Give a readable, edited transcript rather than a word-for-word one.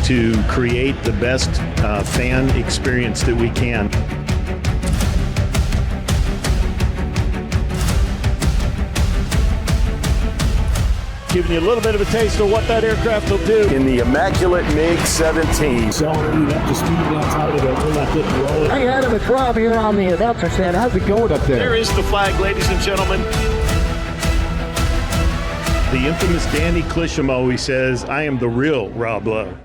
is to create the best fan experience that we can. Giving you a little bit of a taste of what that aircraft will do. In the immaculate MiG-17. So we up to speed outside of it. We're not getting rolling. Hey, Adam, it's Rob here on the announcer stand. How's it going up there? There is the flag, ladies and gentlemen. The infamous Danny Clisham always says, I am the real Rob Lowe.